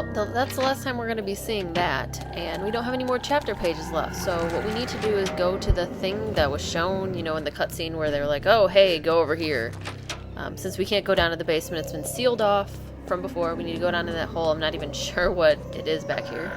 Well, that's the last time we're going to be seeing that, and we don't have any more chapter pages left, so what we need to do is go to the thing that was shown, you know, in the cutscene where they were like, oh, hey, go over here. Since we can't go down to the basement, it's been sealed off from before, we need to go down to that hole. I'm not even sure what it is back here.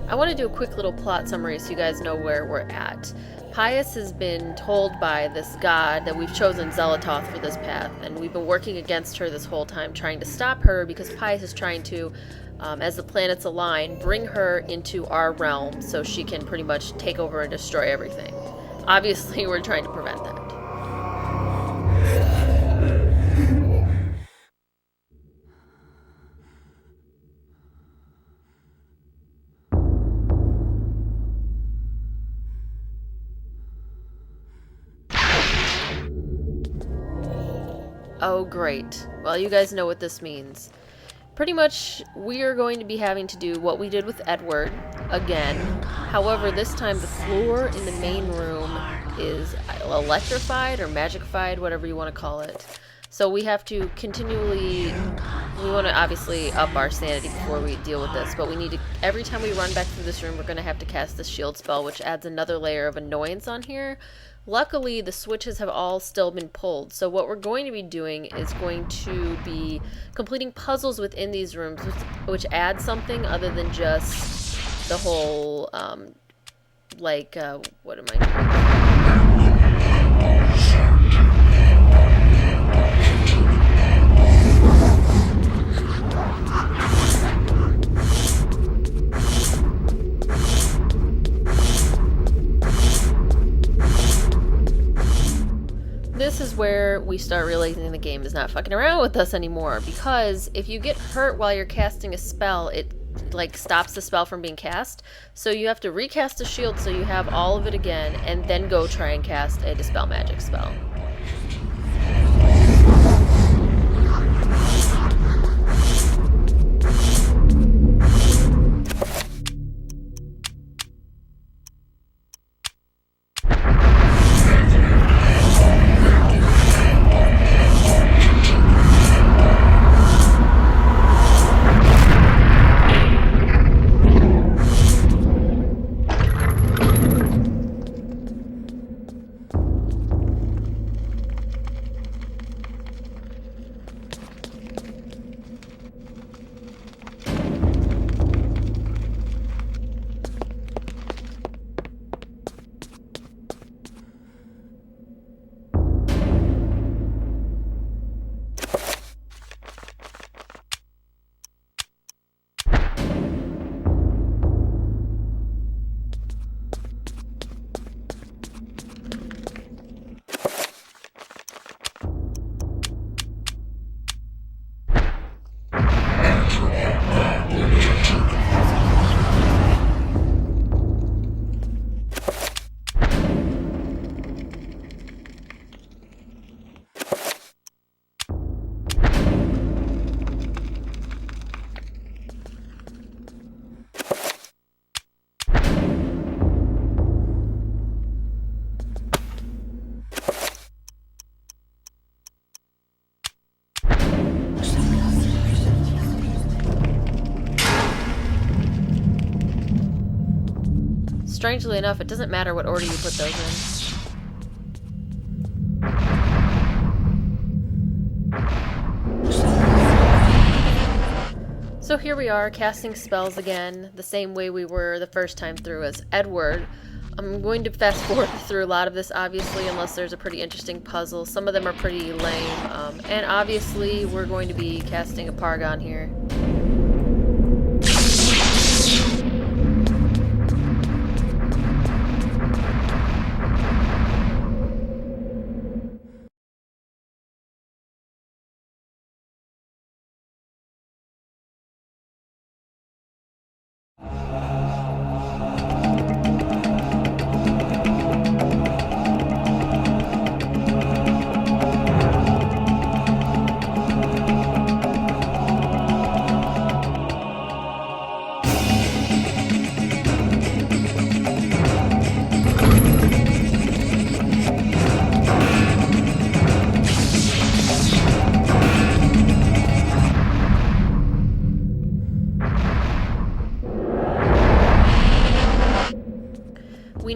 I want to do a quick little plot summary so you guys know where we're at. Pius has been told by this god that we've chosen Zelatoth for this path, and we've been working against her this whole time, trying to stop her because Pius is trying to, as the planets align, bring her into our realm so she can pretty much take over and destroy everything. Obviously, we're trying to prevent that. Oh, great. Well, you guys know what this means. Pretty much, we are going to be having to do what we did with Edward again. However, this time the floor in the main room is electrified or magicified, whatever you want to call it. So we have to continually, we want to obviously up our sanity before we deal with this, but we need to, every time we run back through this room, we're going to have to cast the shield spell, which adds another layer of annoyance on here. Luckily, the switches have all still been pulled, so what we're going to be doing is going to be completing puzzles within these rooms, which add something other than just the whole, what am I This is where we start realizing the game is not fucking around with us anymore, because if you get hurt while you're casting a spell, it like stops the spell from being cast. So you have to recast the shield so you have all of it again, and then go try and cast a dispel magic spell. Strangely enough, it doesn't matter what order you put those in. So here we are, casting spells again, the same way we were the first time through as Edward. I'm going to fast forward through a lot of this, obviously, unless there's a pretty interesting puzzle. Some of them are pretty lame, and obviously we're going to be casting a Paragon here.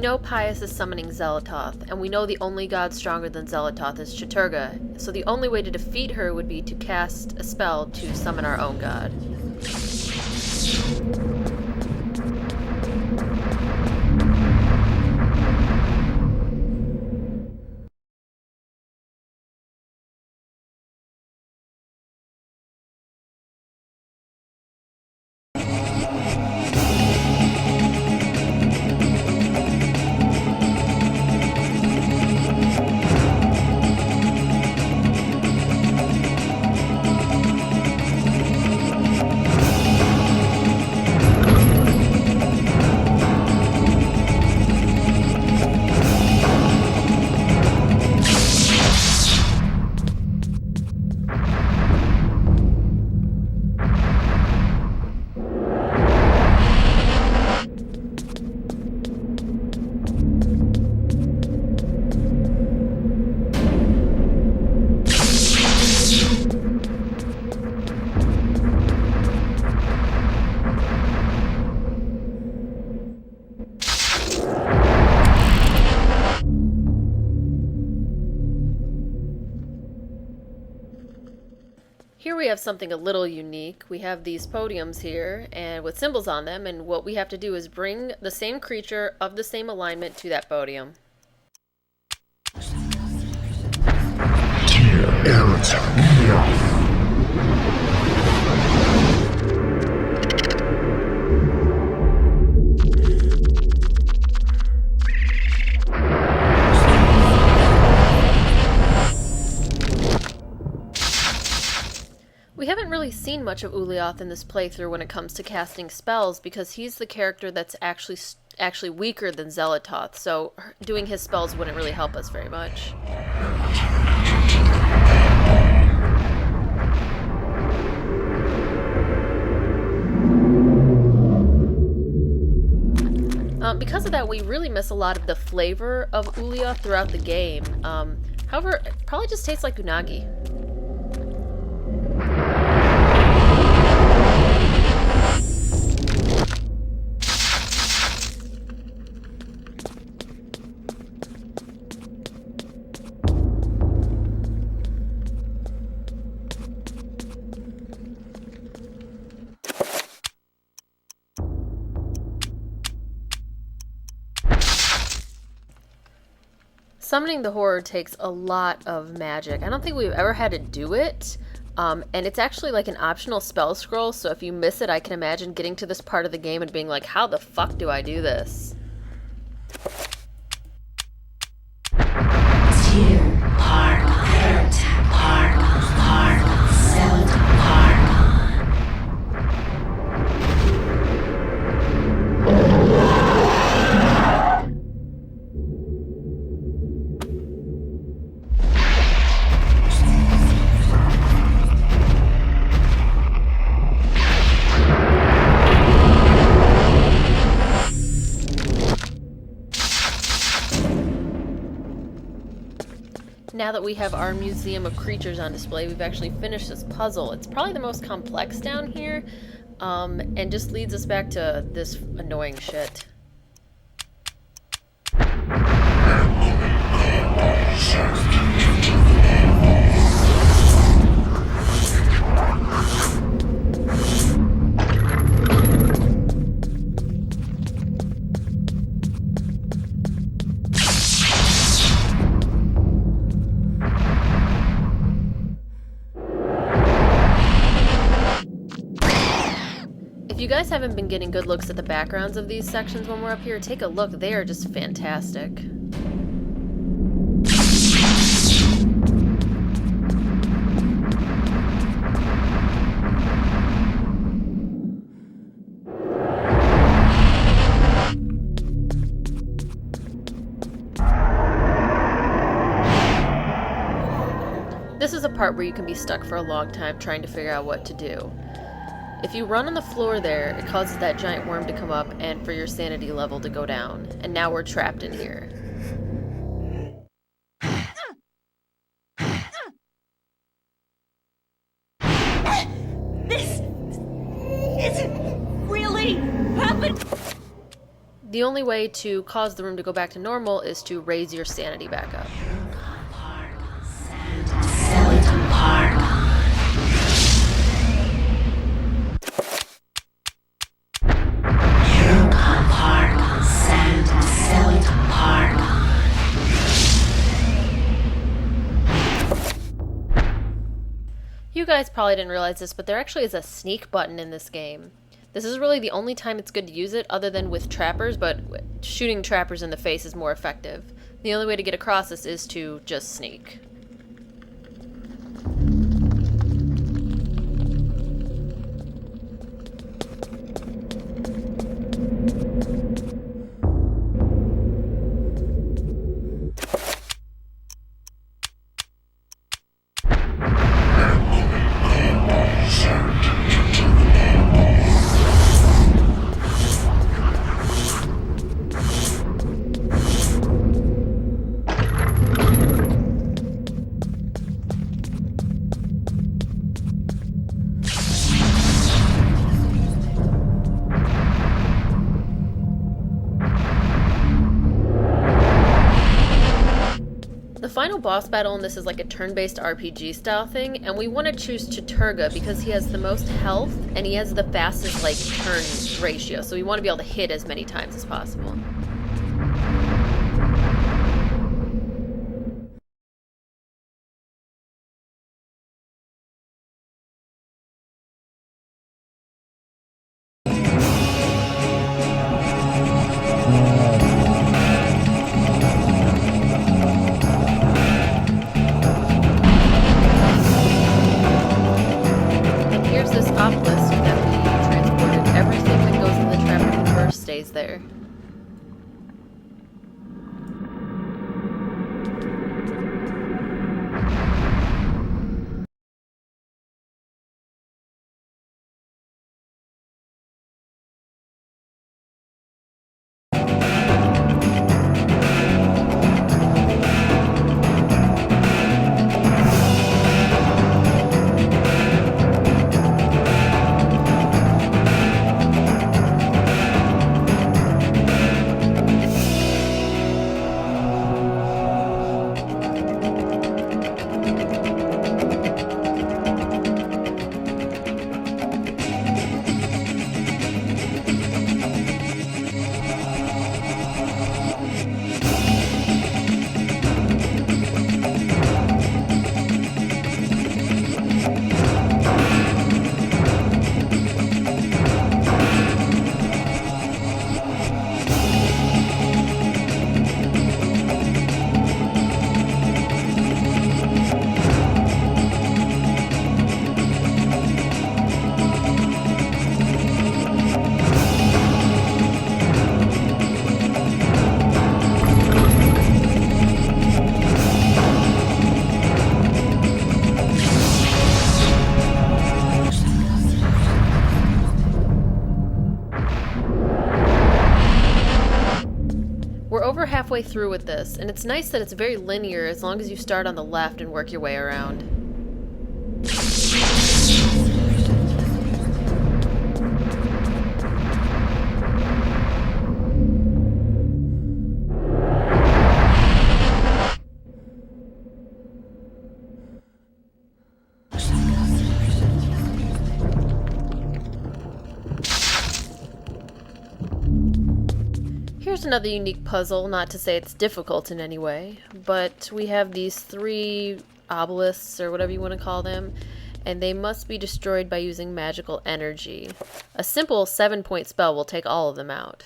know Pius is summoning Zelatoth, and we know the only god stronger than Zelatoth is Chaturga, so the only way to defeat her would be to cast a spell to summon our own god. Here we have something a little unique. We have these podiums here and with symbols on them, and what we have to do is bring the same creature of the same alignment to that podium. We haven't really seen much of Ulyaoth in this playthrough when it comes to casting spells, because he's the character that's actually weaker than Zelatoth, so doing his spells wouldn't really help us very much. Because of that, we really miss a lot of the flavor of Ulyaoth throughout the game. However, it probably just tastes like unagi. Summoning the Horror takes a lot of magic. I don't think we've ever had to do it, and it's actually like an optional spell scroll, so if you miss it, I can imagine getting to this part of the game and being like, how the fuck do I do this? Now that we have our museum of creatures on display, we've actually finished this puzzle. It's probably the most complex down here, and just leads us back to this annoying shit. If you guys haven't been getting good looks at the backgrounds of these sections when we're up here, take a look. They are just fantastic. This is a part where you can be stuck for a long time trying to figure out what to do. If you run on the floor there, it causes that giant worm to come up and for your sanity level to go down. And now we're trapped in here. This isn't really happening. The only way to cause the room to go back to normal is to raise your sanity back up. You guys probably didn't realize this, but there actually is a sneak button in this game. This is really the only time it's good to use it, other than with trappers, but shooting trappers in the face is more effective. The only way to get across this is to just sneak. The final boss battle in this is like a turn-based RPG style thing, and we want to choose Chiturga because he has the most health and he has the fastest like turn ratio, so we want to be able to hit as many times as possible. There. We're over halfway through with this, and it's nice that it's very linear as long as you start on the left and work your way around. Here's another unique puzzle, not to say it's difficult in any way, but we have these 3 obelisks, or whatever you want to call them, and they must be destroyed by using magical energy. A simple 7-point spell will take all of them out.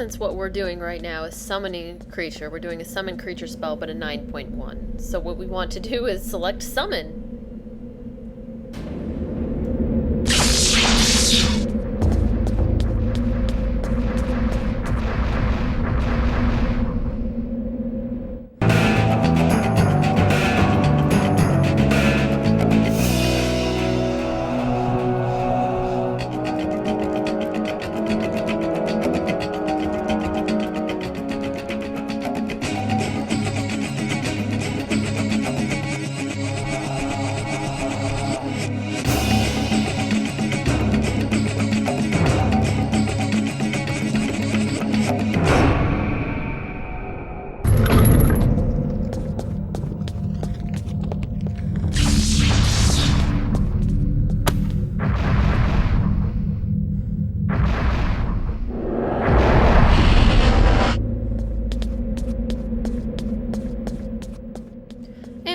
since what we're doing right now is summoning a creature, we're doing a summon creature spell, but a 9.1. So what we want to do is select summon.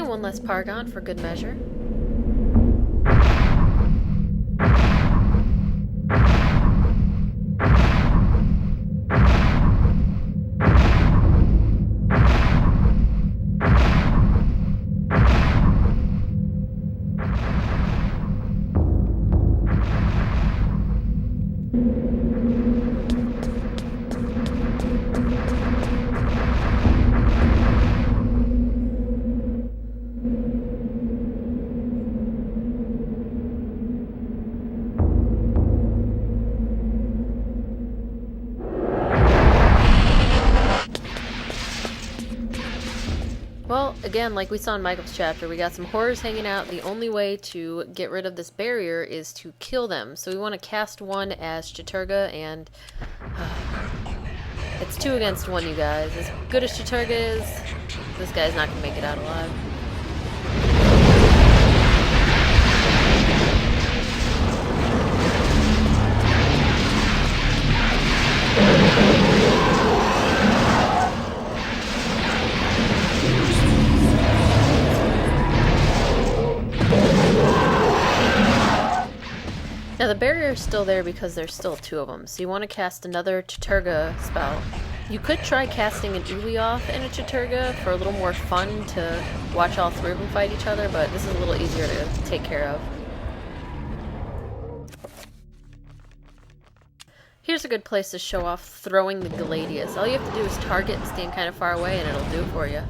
One less Paragon for good measure. Well, again, like we saw in Michael's chapter, we got some horrors hanging out. The only way to get rid of this barrier is to kill them. So we want to cast one as Chiturga, and it's 2 against 1, you guys. As good as Chiturga is, this guy's not going to make it out alive. Now the barrier is still there because there's still 2 of them, so you want to cast another Chiturga spell. You could try casting an Ulioth and a Chiturga for a little more fun to watch all 3 of them fight each other, but this is a little easier to take care of. Here's a good place to show off throwing the Gladius. All you have to do is target and stand kind of far away and it'll do it for you.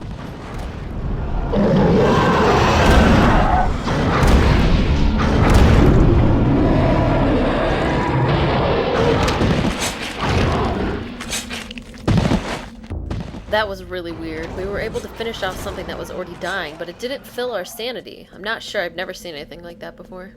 That was really weird. We were able to finish off something that was already dying, but it didn't fill our sanity. I'm not sure. I've never seen anything like that before.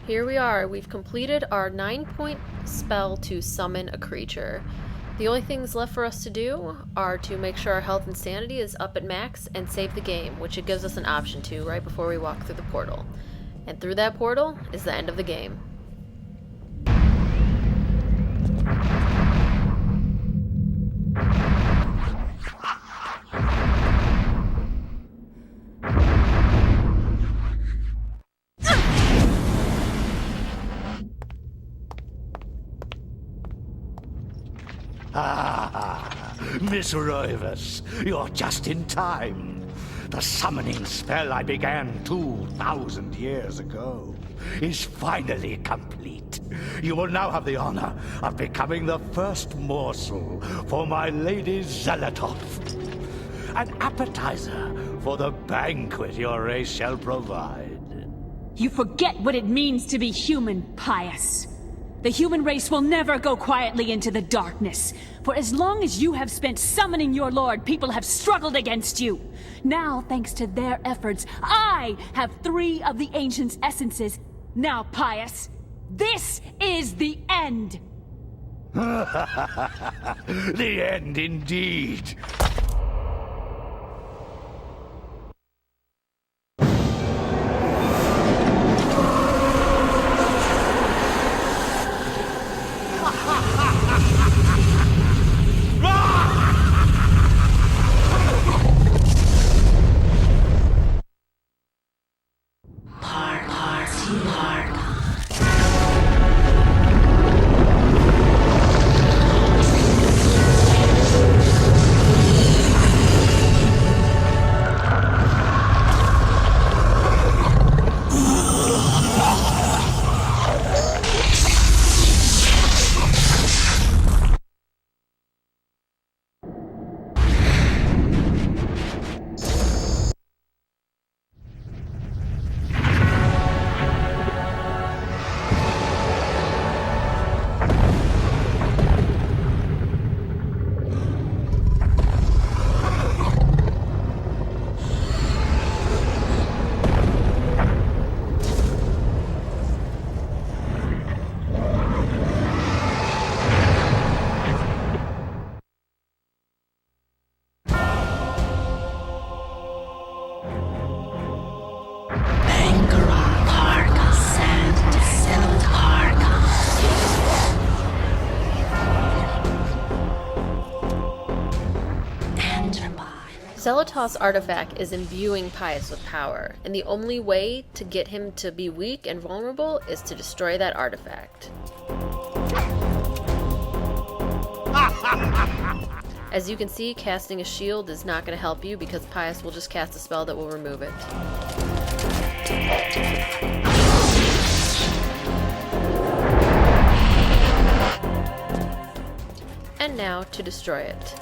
Here we are. We've completed our 9-point spell to summon a creature. The only things left for us to do are to make sure our health and sanity is up at max and save the game, which it gives us an option to right before we walk through the portal. And through that portal is the end of the game. Ah, Miss Roivas, you're just in time. The summoning spell I began 2,000 years ago is finally complete. You will now have the honor of becoming the first morsel for my Lady Zelatoth. An appetizer for the banquet your race shall provide. You forget what it means to be human, Pious. The human race will never go quietly into the darkness. For as long as you have spent summoning your lord, people have struggled against you. Now, thanks to their efforts, I have 3 of the Ancient's essences. Now, Pious, this is the end! The end indeed. Xelatoth's artifact is imbuing Pious with power, and the only way to get him to be weak and vulnerable is to destroy that artifact. As you can see, casting a shield is not going to help you because Pious will just cast a spell that will remove it. And now to destroy it.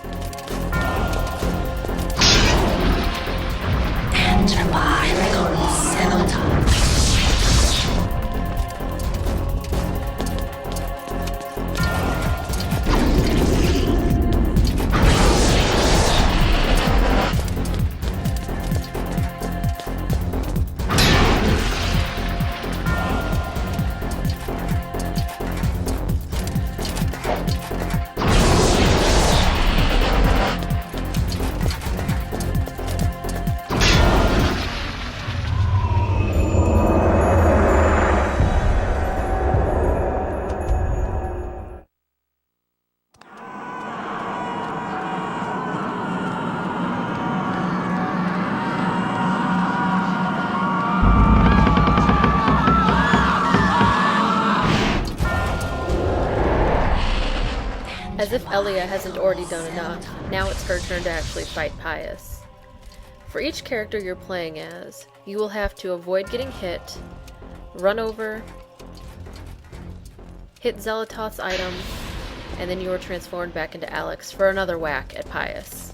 As if Elia hasn't already done enough, now it's her turn to actually fight Pious. For each character you're playing as, you will have to avoid getting hit, run over, hit Xelatoth's item, and then you are transformed back into Alex for another whack at Pious.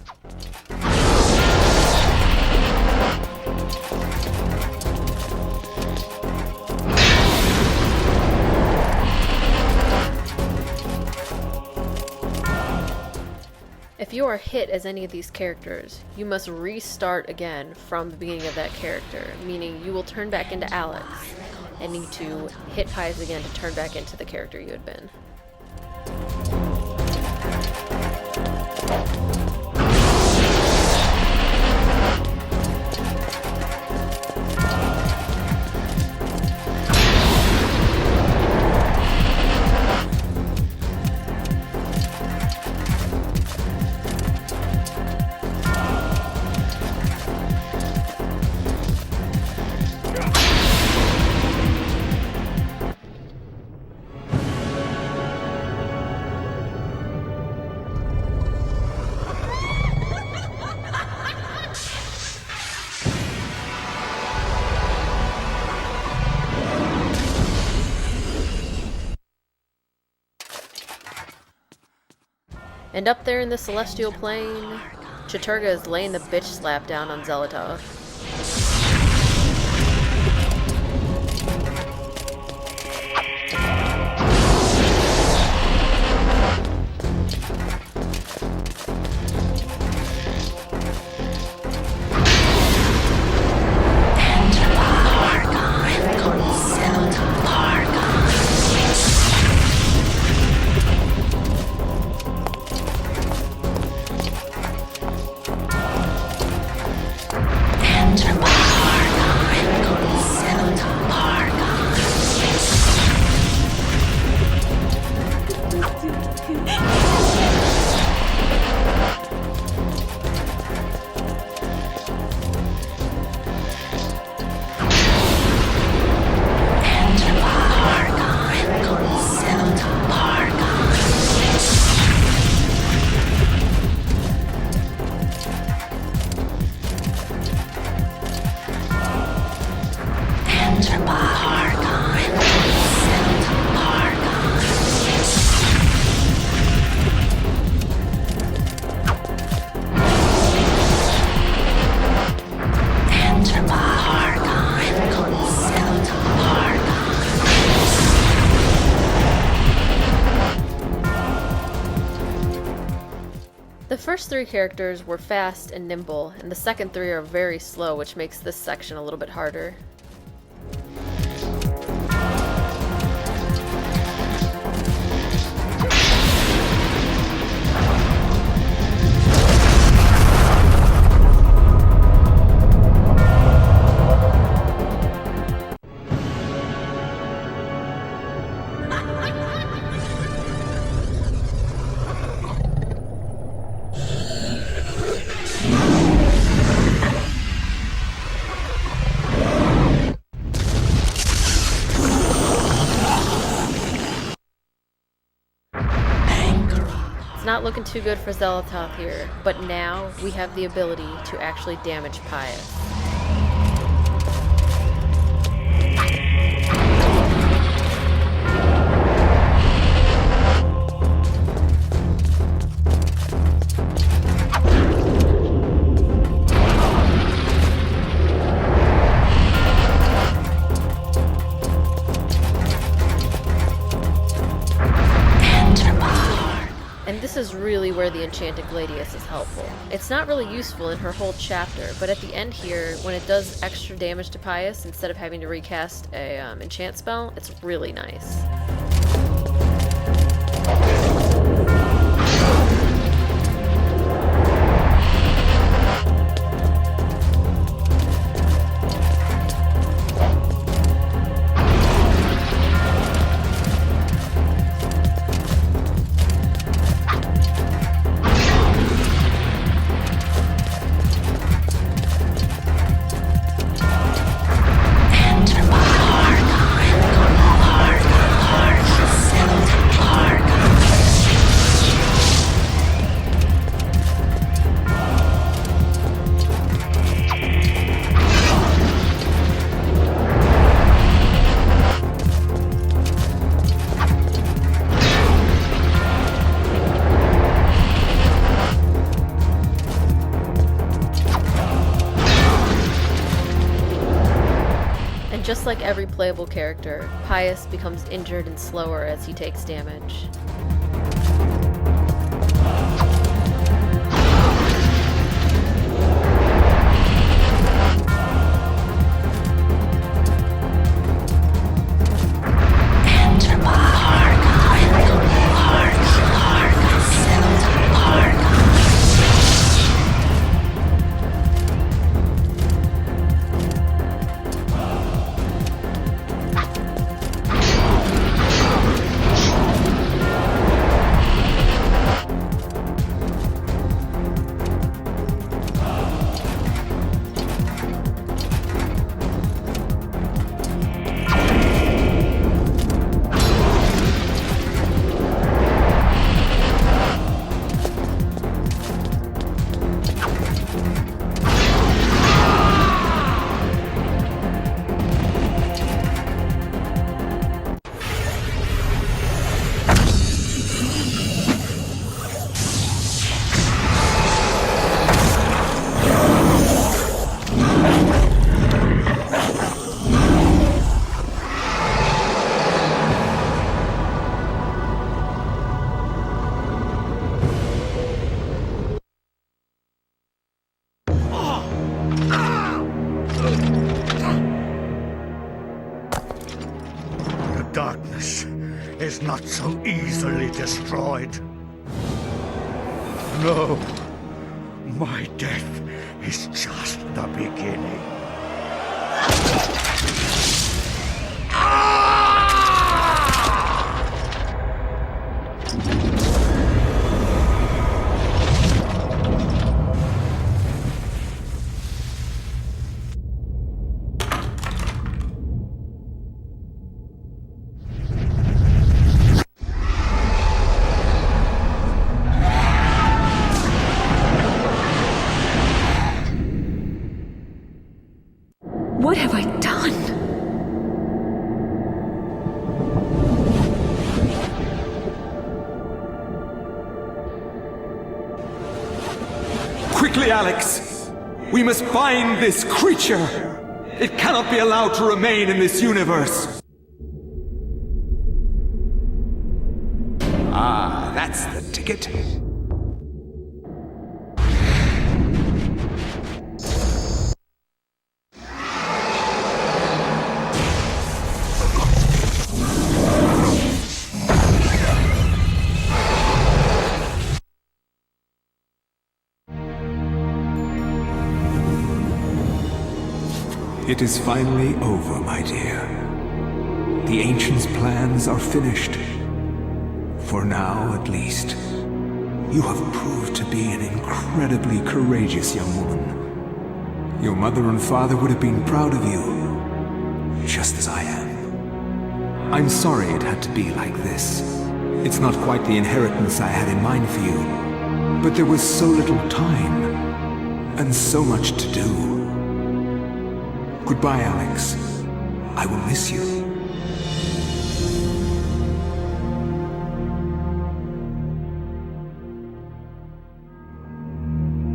If you are hit as any of these characters, you must restart again from the beginning of that character, meaning you will turn back into Alex and need to hit Pious again to turn back into the character you had been. And up there in the celestial plane, Chiturga is laying the bitch slap down on Xelatoth. first three characters were fast and nimble, and the second three are very slow, which makes this section a little bit harder. Not looking too good for Xel'Toth here, but now we have the ability to actually damage Pius. And this is really where the Enchanted Gladius is helpful. It's not really useful in her whole chapter, but at the end here, when it does extra damage to Pius instead of having to recast a enchant spell, it's really nice. Just like every playable character, Pius becomes injured and slower as he takes damage. Darkness is not so easily destroyed. No, my death is just the beginning. What have I done? Quickly, Alex! We must find this creature! It cannot be allowed to remain in this universe! Ah, that's the ticket. It is finally over, my dear. The Ancients' plans are finished. For now, at least. You have proved to be an incredibly courageous young woman. Your mother and father would have been proud of you, just as I am. I'm sorry it had to be like this. It's not quite the inheritance I had in mind for you, but there was so little time, and so much to do. Goodbye, Alex. I will miss you.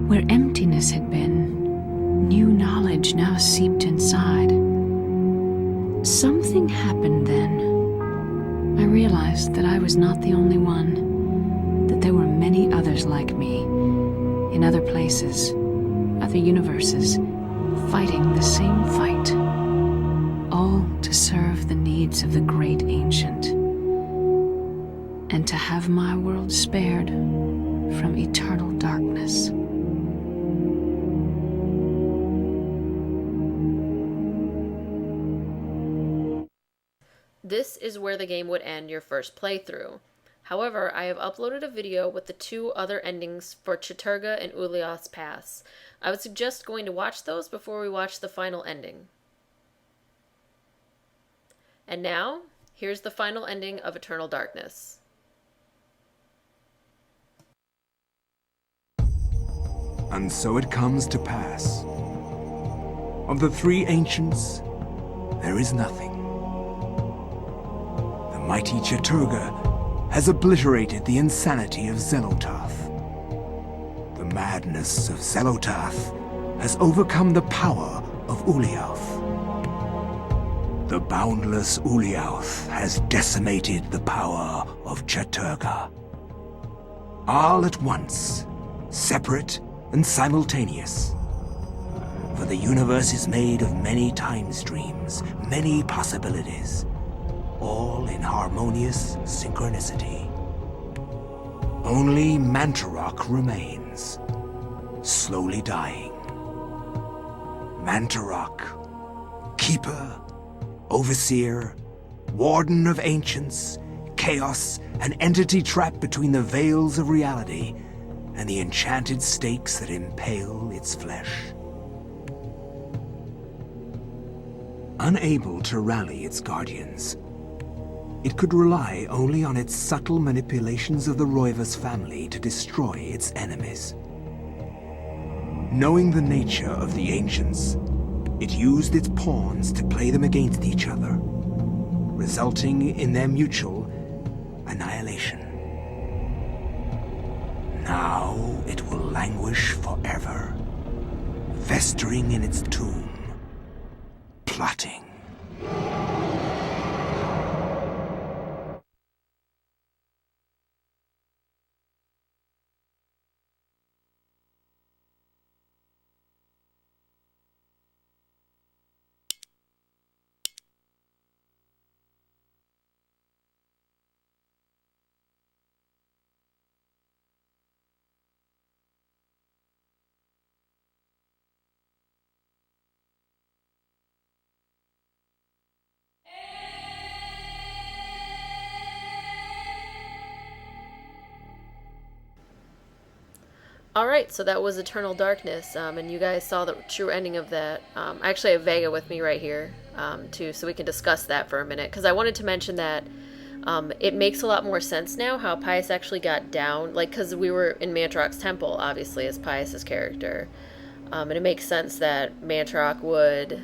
Where emptiness had been, new knowledge now seeped inside. Something happened then. I realized that I was not the only one, that there were many others like me, in other places, other universes, fighting the same fight, all to serve the needs of the great ancient, and to have my world spared from eternal darkness. This is where the game would end your first playthrough. However, I have uploaded a video with the 2 other endings for Chattur'gha and Uliath's Pass. I would suggest going to watch those before we watch the final ending. And now, here's the final ending of Eternal Darkness. And so it comes to pass. Of the 3 ancients, there is nothing. The mighty Chattur'gha has obliterated the insanity of Xenotarth. The madness of Xenotarth has overcome the power of Uliath. The boundless Uliath has decimated the power of Chattur'gha. All at once, separate and simultaneous. For the universe is made of many time streams, many possibilities, all in harmonious synchronicity. Only Mantarok remains, slowly dying. Mantarok, keeper, overseer, warden of ancients, chaos, an entity trapped between the veils of reality and the enchanted stakes that impale its flesh. Unable to rally its guardians, it could rely only on its subtle manipulations of the Roivas family to destroy its enemies. Knowing the nature of the ancients, it used its pawns to play them against each other, resulting in their mutual annihilation. Now it will languish forever, festering in its tomb, plotting. Alright, so that was Eternal Darkness, and you guys saw the true ending of that. I actually have Vega with me right here, too, so we can discuss that for a minute, because I wanted to mention that it makes a lot more sense now how Pius actually got down, like, because we were in Mantarok's temple, obviously, as Pius's character, and it makes sense that Mantarok would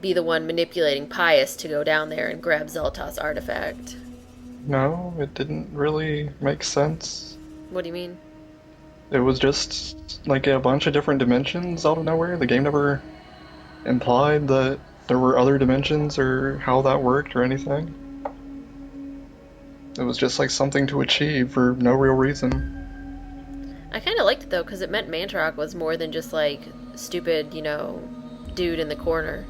be the one manipulating Pius to go down there and grab Xel'Toth's artifact. No, it didn't really make sense. What do you mean? It was just like a bunch of different dimensions out of nowhere. The game never implied that there were other dimensions or how that worked or anything. It was just like something to achieve for no real reason. I kind of liked it though, because it meant Mantarok was more than just like stupid, dude in the corner.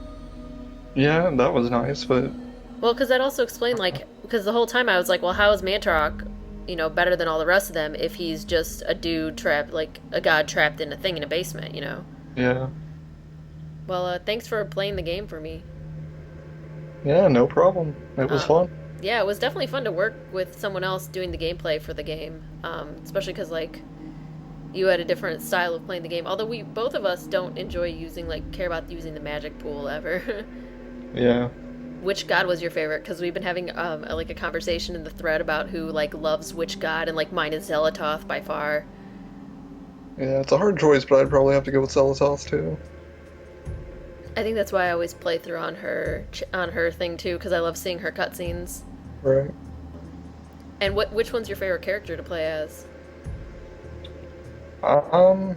Yeah, that was nice, but... Well, because that also explained, like, because the whole time I was like, well, how is Mantarok, better than all the rest of them if he's just a dude trapped, like, a god trapped in a thing in a basement, Yeah. Well, thanks for playing the game for me. Yeah, no problem. It was Um, fun. yeah, it was definitely fun to work with someone else doing the gameplay for the game. Especially because like you had a different style of playing the game. Although we both of us don't enjoy using like care about using the magic pool ever. Yeah. Which god was your favorite? Because we've been having like a conversation in the thread about who like loves which god, and like mine is Zelatoth by far. Yeah, it's a hard choice, but I'd probably have to go with Celestos too. I think that's why I always play through on her thing too, because I love seeing her cutscenes. Right. And which one's your favorite character to play as? Um,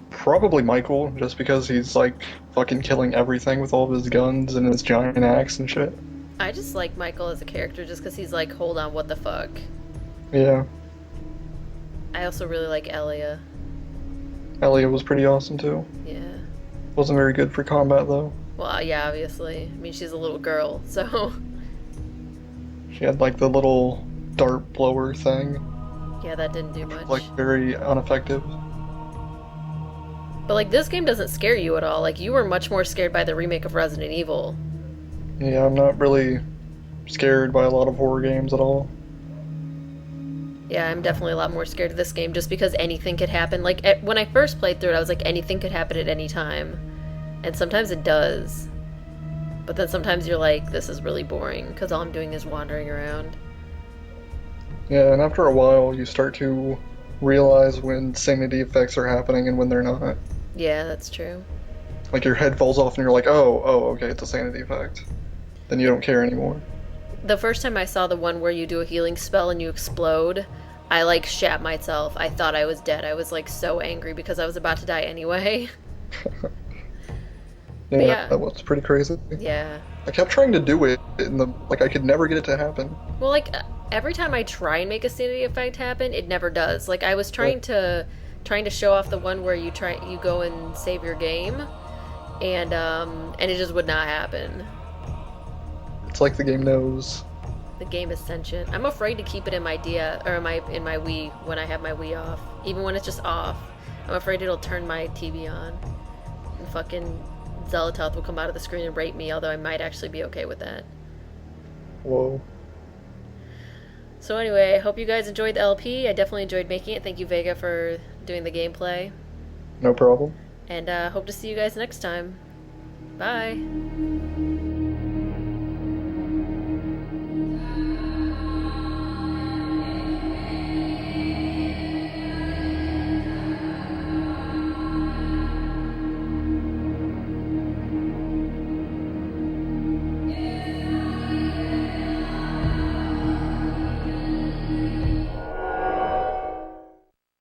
Probably Michael, just because he's like fucking killing everything with all of his guns and his giant axe and shit. I just like Michael as a character just because he's like, hold on, what the fuck? Yeah. I also really like Elia. Elliot was pretty awesome too. Yeah. Wasn't very good for combat though. Well, yeah, obviously. I mean, she's a little girl, so. She had like the little dart blower thing, Yeah, that didn't do much. like very ineffective. But like, this game doesn't scare you at all. Like, you were much more scared by the remake of Resident Evil. Yeah, I'm not really scared by a lot of horror games at all. Yeah, I'm definitely a lot more scared of this game just because anything could happen. Like, when I first played through it, I was like, anything could happen at any time. And sometimes it does. But then sometimes you're like, this is really boring because all I'm doing is wandering around. Yeah, and after a while, you start to realize when sanity effects are happening and when they're not. Yeah, that's true. Like your head falls off and you're like, oh, okay, it's a sanity effect. Then you don't care anymore. The first time I saw the one where you do a healing spell and you explode, I like shat myself. I thought I was dead. I was like so angry because I was about to die anyway. Yeah. That was pretty crazy. Yeah. I kept trying to do it, and I could never get it to happen. Well, like every time I try and make a sanity effect happen, it never does. Like I was trying to show off the one where you go and save your game, and it just would not happen. It's like the game knows. The game is sentient. I'm afraid to keep it in my Dia or in my Wii when I have my Wii off, even when it's just off. I'm afraid it'll turn my TV on, and fucking Zelatoth will come out of the screen and rape me. Although I might actually be okay with that. Whoa. So anyway, I hope you guys enjoyed the LP. I definitely enjoyed making it. Thank you, Vega, for doing the gameplay. No problem. And hope to see you guys next time. Bye.